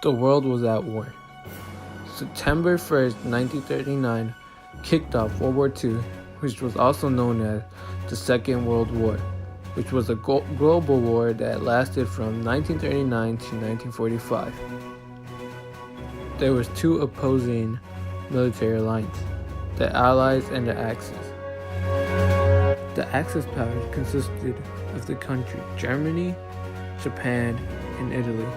The world was at war. September 1st, 1939 kicked off World War II, which was also known as the Second World War, which was a global war that lasted from 1939 to 1945. There was two opposing military alliances, the Allies and the Axis. The Axis powers consisted of the country Germany, Japan, and Italy.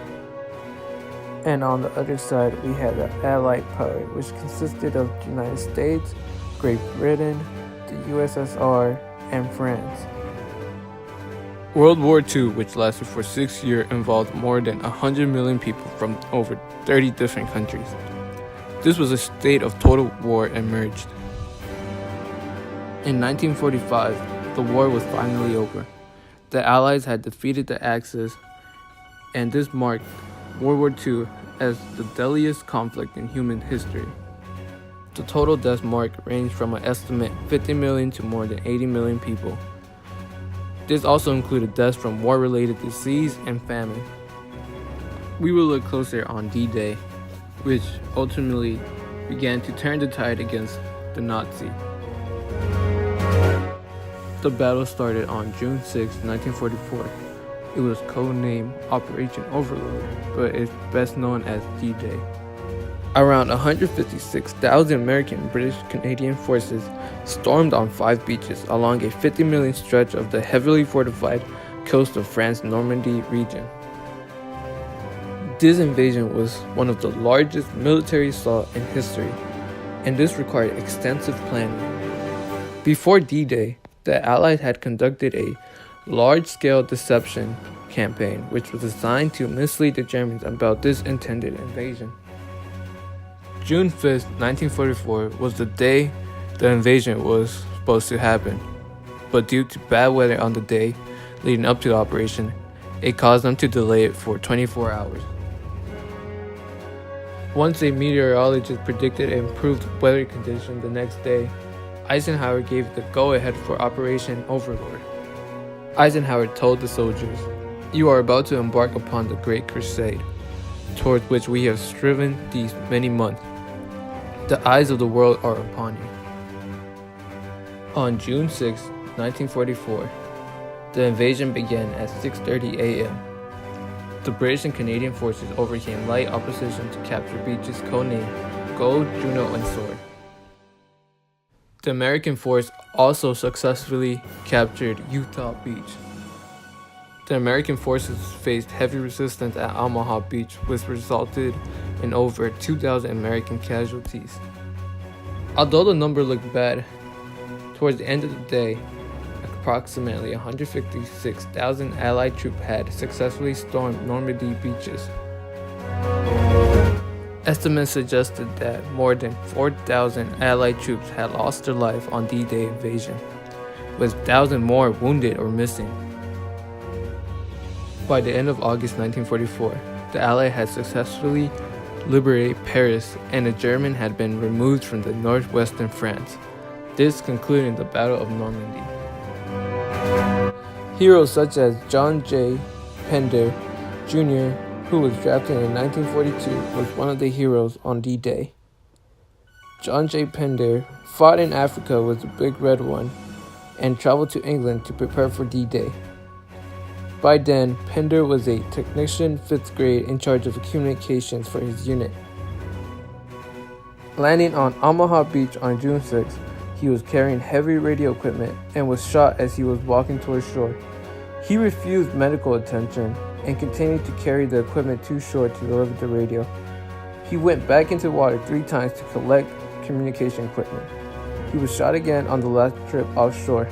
And on the other side, we had the Allied power, which consisted of the United States, Great Britain, the USSR, and France. World War II, which lasted for 6 years, involved more than 100 million people from over 30 different countries. This was a state of total war emerged. In 1945, the war was finally over. The Allies had defeated the Axis, and this marked World War II as the deadliest conflict in human history. The total death mark ranged from an estimate 50 million to more than 80 million people. This also included deaths from war-related disease and famine. We will look closer on D-Day, which ultimately began to turn the tide against the Nazi. The battle started on June 6, 1944. It was codenamed Operation Overlord, but is best known as D-Day. Around 156,000 American and British Canadian forces stormed on 5 beaches along a 50-mile stretch of the heavily fortified coast of France's Normandy region. This invasion was one of the largest military assaults in history, and this required extensive planning. Before D-Day, the Allies had conducted a large-scale deception campaign, which was designed to mislead the Germans about this intended invasion. June 5th, 1944 was the day the invasion was supposed to happen, but due to bad weather on the day leading up to the operation, it caused them to delay it for 24 hours. Once a meteorologist predicted improved weather conditions the next day, Eisenhower gave the go-ahead for Operation Overlord. Eisenhower told the soldiers, "You are about to embark upon the Great Crusade, towards which we have striven these many months. The eyes of the world are upon you." On June 6, 1944, the invasion began at 6:30 a.m. The British and Canadian forces overcame light opposition to capture beaches codenamed Gold, Juno, and Sword. The American force also successfully captured Utah Beach. The American forces faced heavy resistance at Omaha Beach, which resulted in over 2,000 American casualties. Although the number looked bad, towards the end of the day, approximately 156,000 Allied troops had successfully stormed Normandy beaches. Estimates suggested that more than 4,000 Allied troops had lost their life on D-Day invasion, with 1,000 more wounded or missing. By the end of August 1944, the Allies had successfully liberated Paris, and the Germans had been removed from the northwestern France. This concluded the Battle of Normandy. Heroes such as John J. Pender, Jr., who was drafted in 1942, was one of the heroes on D-Day. John J. Pender fought in Africa with the Big Red One and traveled to England to prepare for D-Day. By then, Pender was a technician 5th grade in charge of communications for his unit. Landing on Omaha Beach on June 6, he was carrying heavy radio equipment and was shot as he was walking towards shore. He refused medical attention and continued to carry the equipment to shore to deliver the radio. He went back into the water 3 times to collect communication equipment. He was shot again on the last trip offshore.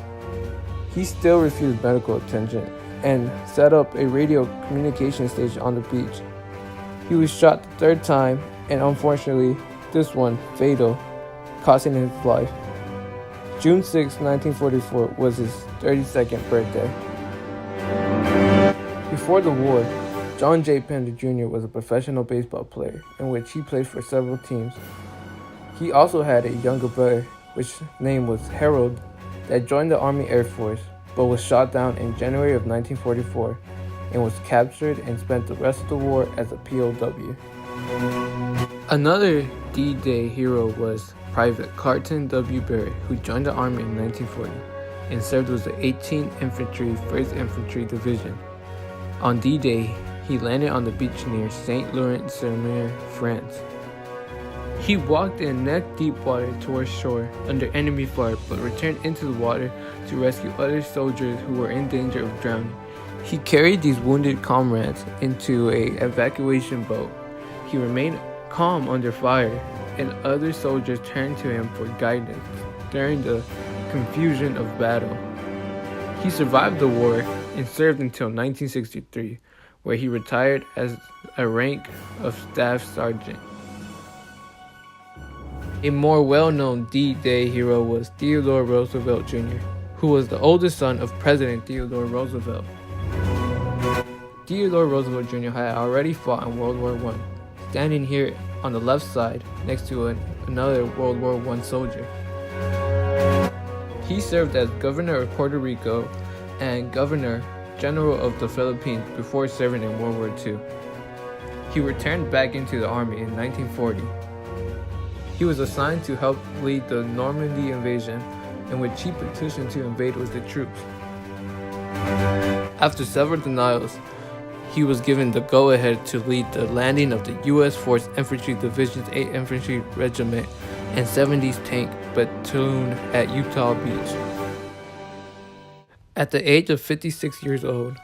He still refused medical attention and set up a radio communication station on the beach. He was shot the 3rd time, and unfortunately, this one fatal, costing him his life. June 6, 1944 was his 32nd birthday. Before the war, John J. Pender Jr. was a professional baseball player in which he played for several teams. He also had a younger brother, which name was Harold, that joined the Army Air Force, but was shot down in January of 1944 and was captured and spent the rest of the war as a POW. Another D-Day hero was Private Carlton W. Berry, who joined the Army in 1940 and served with the 18th Infantry 1st Infantry Division. On D-Day, he landed on the beach near Saint-Laurent-sur-Mer, France. He walked in neck-deep water towards shore under enemy fire, but returned into the water to rescue other soldiers who were in danger of drowning. He carried these wounded comrades into an evacuation boat. He remained calm under fire, and other soldiers turned to him for guidance during the confusion of battle. He survived the war and served until 1963, where he retired as a rank of Staff Sergeant. A more well-known D-Day hero was Theodore Roosevelt Jr., who was the oldest son of President Theodore Roosevelt. Theodore Roosevelt Jr. had already fought in World War I, standing here on the left side next to another World War I soldier. He served as Governor of Puerto Rico and Governor General of the Philippines before serving in World War II. He returned back into the Army in 1940. He was assigned to help lead the Normandy invasion, in which he petitioned to invade with the troops. After several denials, he was given the go-ahead to lead the landing of the U.S. 4th Infantry Division's 8th Infantry Regiment and 70th Tank Platoon at Utah Beach. At the age of 56 years old,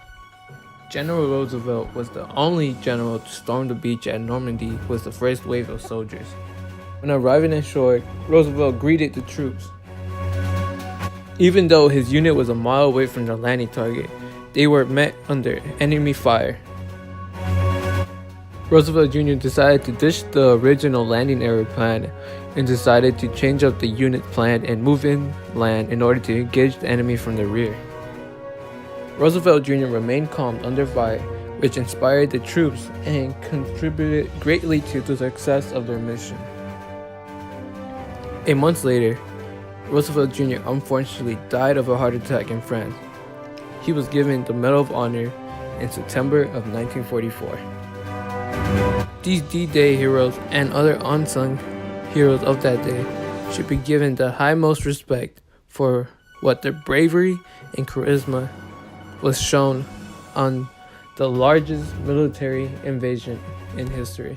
General Roosevelt was the only general to storm the beach at Normandy with the first wave of soldiers. When arriving ashore, Roosevelt greeted the troops. Even though his unit was a mile away from the landing target, they were met under enemy fire. Roosevelt Jr. decided to ditch the original landing area plan and decided to change up the unit plan and move inland in order to engage the enemy from the rear. Roosevelt Jr. remained calm under fire, which inspired the troops and contributed greatly to the success of their mission. A month later, Roosevelt Jr. unfortunately died of a heart attack in France. He was given the Medal of Honor in September of 1944. These D-Day heroes and other unsung heroes of that day should be given the highmost respect for what their bravery and charisma was shown on the largest military invasion in history.